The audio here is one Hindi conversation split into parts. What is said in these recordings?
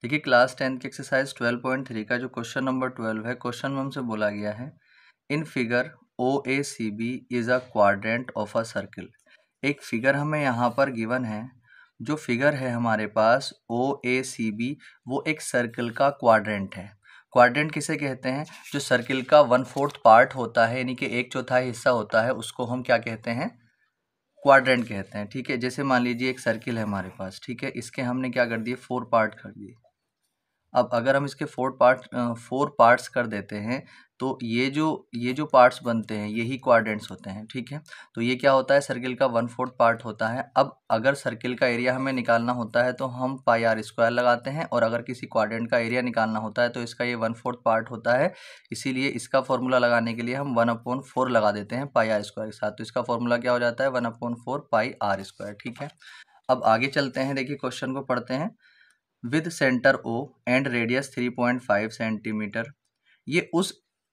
देखिए क्लास 10 की एक्सरसाइज 12.3 का जो क्वेश्चन नंबर 12 है, क्वेश्चन में हमसे बोला गया है in figure OACB is a quadrant of a circle. एक फिगर हमें यहाँ पर गिवन है, जो फिगर है हमारे पास OACB वो एक सर्किल का क्वाड्रेंट है। क्वाड्रेंट किसे कहते हैं? जो सर्किल का 1/4 पार्ट होता है, यानी कि 1/4 हिस्सा होता है, उसको हम क्या कहते हैं? क्वाड्रेंट कहते हैं। ठीक है, जैसे मान लीजिए एक सर्किल है हमारे पास, ठीक है, इसके हमने क्या कर दिए, 4 पार्ट कर दिए। अब अगर हम इसके 4 पार्ट्स कर देते हैं तो ये जो पार्ट्स बनते हैं यही क्वाड्रेंट्स होते हैं। ठीक है, तो ये क्या होता है, सर्किल का 1/4 पार्ट होता है। अब अगर सर्किल का एरिया हमें निकालना होता है तो हम पाई आर स्क्वायर लगाते हैं, और अगर किसी क्वाड्रेंट का एरिया निकालना होता है तो इसका ये 1/4 पार्ट होता है, इसीलिए इसका फॉर्मूला लगाने के लिए हम 1/4 लगा देते हैं पाई आर स्क्वायर के साथ। तो इसका फॉर्मूला क्या हो जाता है, 1/4 पाई आर स्क्वायर। ठीक है, अब आगे चलते हैं, देखिए क्वेश्चन को पढ़ते हैं। With centre O and radius 3.5 centimetre, ये उस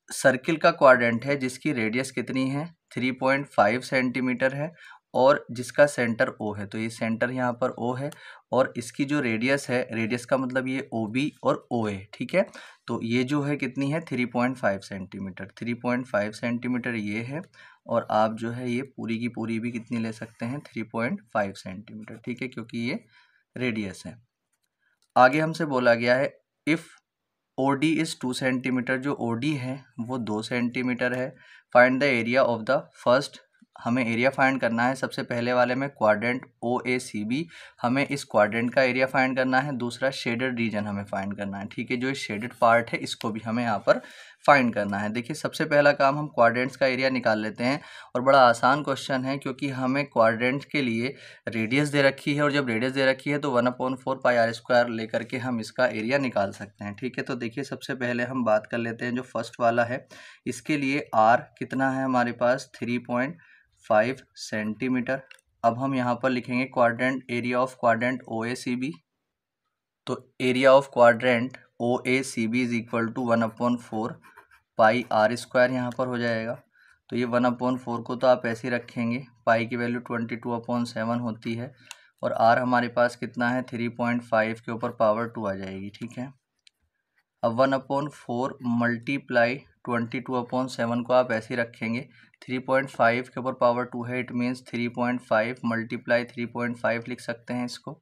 सर्किल का क्वाड्रेंट है जिसकी रेडियस कितनी है, 3.5 सेंटीमीटर है, और जिसका सेंटर O है। तो ये सेंटर यहाँ पर O है, और इसकी जो रेडियस है, रेडियस का मतलब ये OB और OA। ठीक है, तो ये जो है कितनी है, 3.5 सेंटीमीटर। 3.5 सेंटीमीटर ये है, और आप जो है ये पूरी की पूरी भी कितनी ले सकते हैं, 3.5 सेंटीमीटर। ठीक है, क्योंकि ये रेडियस है। आगे हमसे बोला गया है इफ़ OD इज़ 2 सेंटीमीटर, जो OD है वो 2 सेंटीमीटर है। Find the area of the first, हमें एरिया फाइंड करना है सबसे पहले वाले में क्वाड्रेंट OACB, हमें इस क्वाड्रेंट का एरिया फाइंड करना है। दूसरा शेडेड रीजन हमें फाइंड करना है। ठीक है, जो शेडेड पार्ट है इसको भी हमें यहाँ पर फाइंड करना है। देखिए सबसे पहला काम हम क्वाड्रेंट्स का एरिया निकाल लेते हैं, और बड़ा आसान क्वेश्चन है क्योंकि हमें क्वाड्रेंट के लिए रेडियस दे रखी है, और जब रेडियस दे रखी है तो 1/4 पाई आर स्क्वायर लेकर के हम इसका एरिया निकाल सकते हैं। ठीक है, तो देखिए सबसे पहले हम बात कर लेते हैं जो फर्स्ट वाला है, इसके लिए आर कितना है हमारे पास, 3.5 सेंटीमीटर। अब हम यहाँ पर लिखेंगे quadrant, area of quadrant OACB, तो area of quadrant OACB is equal to 1/4 pi R square यहाँ पर हो जाएगा। तो ये 1/4 को तो आप ऐसे ही रखेंगे, पाई की वैल्यू 22/7 होती है, और आर हमारे पास कितना है, 3.5 के ऊपर पावर 2 आ जाएगी। ठीक है, अब 1/4 मल्टीप्लाई 22/7 को आप ऐसे ही रखेंगे, 3.5 के ऊपर पावर 2 है, इट मीन्स 3.5 मल्टीप्लाई 3.5 लिख सकते हैं इसको।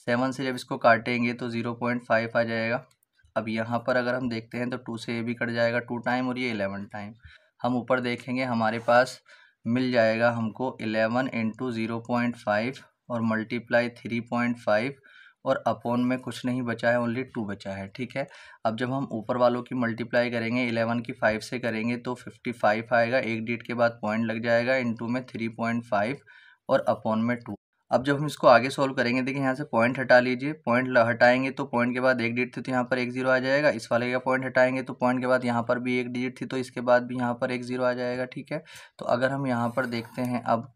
7 से जब इसको काटेंगे तो 0.5 आ जाएगा। अब यहाँ पर अगर हम देखते हैं तो 2 से ये भी कट जाएगा 2 टाइम, और ये 11 टाइम। हम ऊपर देखेंगे हमारे पास मिल जाएगा हमको 11 इंटू 0.5 और मल्टीप्लाई 3.5, और अपॉन में कुछ नहीं बचा है, ओनली 2 बचा है। ठीक है, अब जब हम ऊपर वालों की मल्टीप्लाई करेंगे 11 की 5 से करेंगे तो 55 आएगा, एक डिजिट के बाद पॉइंट लग जाएगा, इनटू में 3.5 और अपॉन में 2। अब जब हम इसको आगे सॉल्व करेंगे, देखिए यहाँ से पॉइंट हटा लीजिए, पॉइंट हटाएंगे तो पॉइंट के बाद एक डिजिट थी तो यहाँ पर 1 0 आ जाएगा। इस वाले का पॉइंट हटाएंगे तो पॉइंट के बाद यहाँ पर भी एक डिजिट थी तो इसके बाद भी यहाँ पर 1 0 आ जाएगा। ठीक है, तो अगर हम यहाँ पर देखते हैं अब,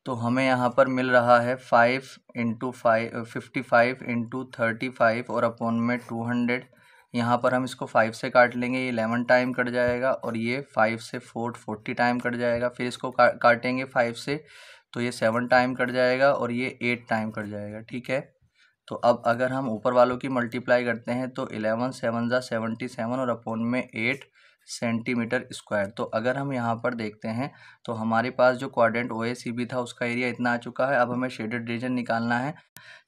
तो हमें यहाँ पर मिल रहा है 55 इंटू 35 और अपॉन में 200। यहाँ पर हम इसको 5 से काट लेंगे, ये 11 टाइम कट जाएगा, और ये 5 से 40 टाइम कट जाएगा। फिर इसको काटेंगे 5 से तो ये 7 टाइम कट जाएगा, और ये 8 टाइम कट जाएगा। ठीक है, तो अब अगर हम ऊपर वालों की मल्टीप्लाई करते हैं तो 11 7 ज़ा 77 और अपॉन में 8 सेंटीमीटर स्क्वायर। तो अगर हम यहाँ पर देखते हैं तो हमारे पास जो क्वाड्रेंट OACB था उसका एरिया इतना आ चुका है। अब हमें शेडेड रीजन निकालना है।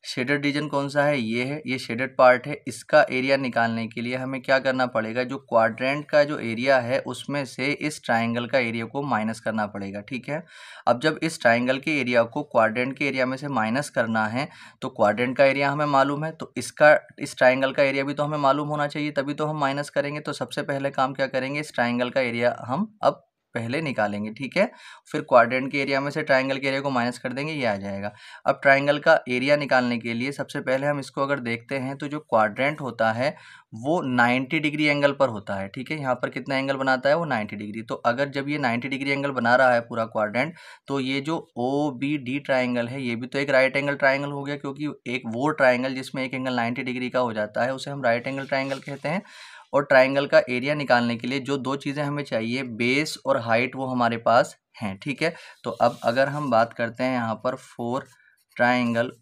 शेडेड रीजन कौन सा है, ये है, ये शेडेड पार्ट है। इसका एरिया निकालने के लिए हमें क्या करना पड़ेगा, जो क्वाड्रेंट का जो एरिया है उसमें से इस ट्राइंगल का एरिया को माइनस करना पड़ेगा। ठीक है, अब जब इस ट्राइंगल के एरिया को क्वाड्रेंट के एरिया में से माइनस करना है तो क्वाड्रेंट का एरिया हमें मालूम है, तो इसका, इस ट्राइंगल का एरिया भी तो हमें मालूम होना चाहिए, तभी तो हम माइनस करेंगे। तो सबसे पहले काम क्या करेंगे, इस ट्राइंगल का एरिया हम अब पहले निकालेंगे। ठीक है, फिर क्वाड्रेंट के एरिया में से ट्राइंगल के एरिया को माइनस कर देंगे, ये आ जाएगा। अब ट्राइंगल का एरिया निकालने के लिए सबसे पहले हम इसको अगर देखते हैं तो जो क्वाड्रेंट होता है वो 90 डिग्री एंगल पर होता है। ठीक है, यहाँ पर कितना एंगल बनाता है, वो 90 डिग्री। तो अगर जब ये 90 डिग्री एंगल बना रहा है पूरा क्वाड्रेंट, तो ये जो OBD ट्राइंगल है ये भी तो एक राइट एंगल ट्राइंगल हो गया, क्योंकि एक वो ट्राइंगल जिसमें एक एंगल 90 डिग्री का हो जाता है उसे हम राइट एंगल ट्राइंगल कहते हैं। और ट्राइंगल का एरिया निकालने के लिए जो दो चीज़ें हमें चाहिए, बेस और हाइट, वो हमारे पास हैं। ठीक है, तो अब अगर हम बात करते हैं यहाँ पर 4 ट्राइंगल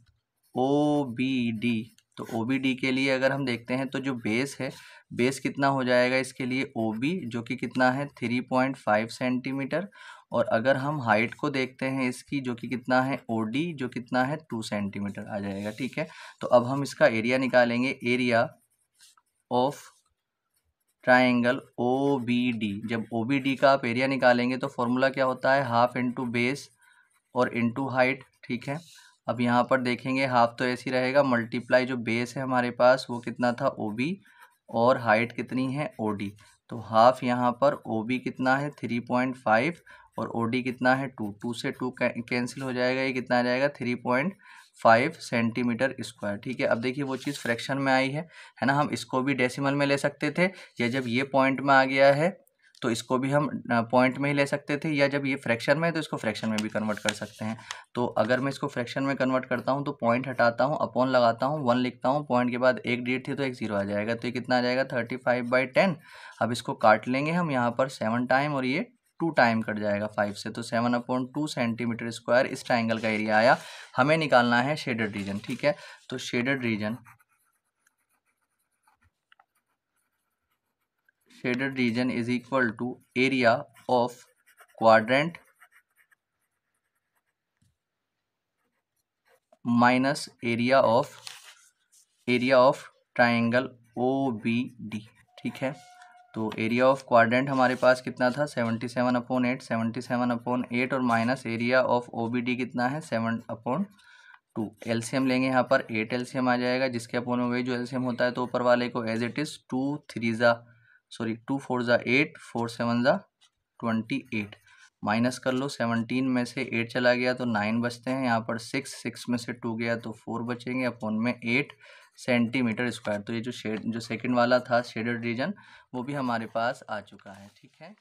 ओ बी डी, तो ओ बी डी के लिए अगर हम देखते हैं तो जो बेस है, बेस कितना हो जाएगा इसके लिए ओ बी, जो कि कितना है 3.5 सेंटीमीटर। और अगर हम हाइट को देखते हैं इसकी, जो कि कितना है ओ डी, जो कितना है 2 सेंटीमीटर आ जाएगा। ठीक है, तो अब हम इसका एरिया निकालेंगे, area of triangle O B D. जब ओ बी डी का आप एरिया निकालेंगे तो फॉर्मूला क्या होता है, हाफ इंटू बेस और इंटू हाइट। ठीक है, अब यहाँ पर देखेंगे हाफ तो ऐसे ही रहेगा, मल्टीप्लाई जो बेस है हमारे पास वो कितना था ओ बी, और हाइट कितनी है ओ डी। तो हाफ यहाँ पर ओ बी कितना है 3.5 और ओ डी कितना है 2, 2 से 2 कैंसिल हो जाएगा, ये कितना आ जाएगा 3.5 सेंटीमीटर स्क्वायर। ठीक है, अब देखिए वो चीज़ फ्रैक्शन में आई है ना, हम इसको भी डेसिमल में ले सकते थे, या जब ये पॉइंट में आ गया है तो इसको भी हम पॉइंट में ही ले सकते थे, या जब ये फ्रैक्शन में है तो इसको फ्रैक्शन में भी कन्वर्ट कर सकते हैं। तो अगर मैं इसको फ्रैक्शन में कन्वर्ट करता हूँ तो पॉइंट हटाता हूँ, अपॉन लगाता हूँ, 1 लिखता हूँ, पॉइंट के बाद एक डिजिट थी तो एक 0 आ जाएगा, तो ये कितना आ जाएगा 35/10। अब इसको काट लेंगे हम यहाँ पर 7 टाइम, और ये 2 टाइम कट जाएगा 5 से, तो 7/2 सेंटीमीटर स्क्वायर इस ट्राइंगल का एरिया आया। हमें निकालना है शेडेड रीजन। ठीक है, तो shaded region is equal to area of quadrant minus area of triangle O B D. ठीक है, तो एरिया ऑफ क्वाड्रेंट हमारे पास कितना था 77/8, 77/8, और minus area of O B D कितना है 7/2। एलसीएम लेंगे यहाँ पर 8 एलसीएम आ जाएगा, जिसके अपोन में वही जो एलसीएम होता है तो ऊपर वाले को एज इट इज 2 4 ज़ा 8, 4 7 ज़ा 28। माइनस कर लो, 17 में से 8 चला गया तो 9 बचते हैं, यहाँ पर 6 में से 2 गया तो 4 बचेंगे, अपॉन में 8 सेंटीमीटर स्क्वायर। तो ये जो सेकंड वाला था शेडेड रीजन वो भी हमारे पास आ चुका है। ठीक है।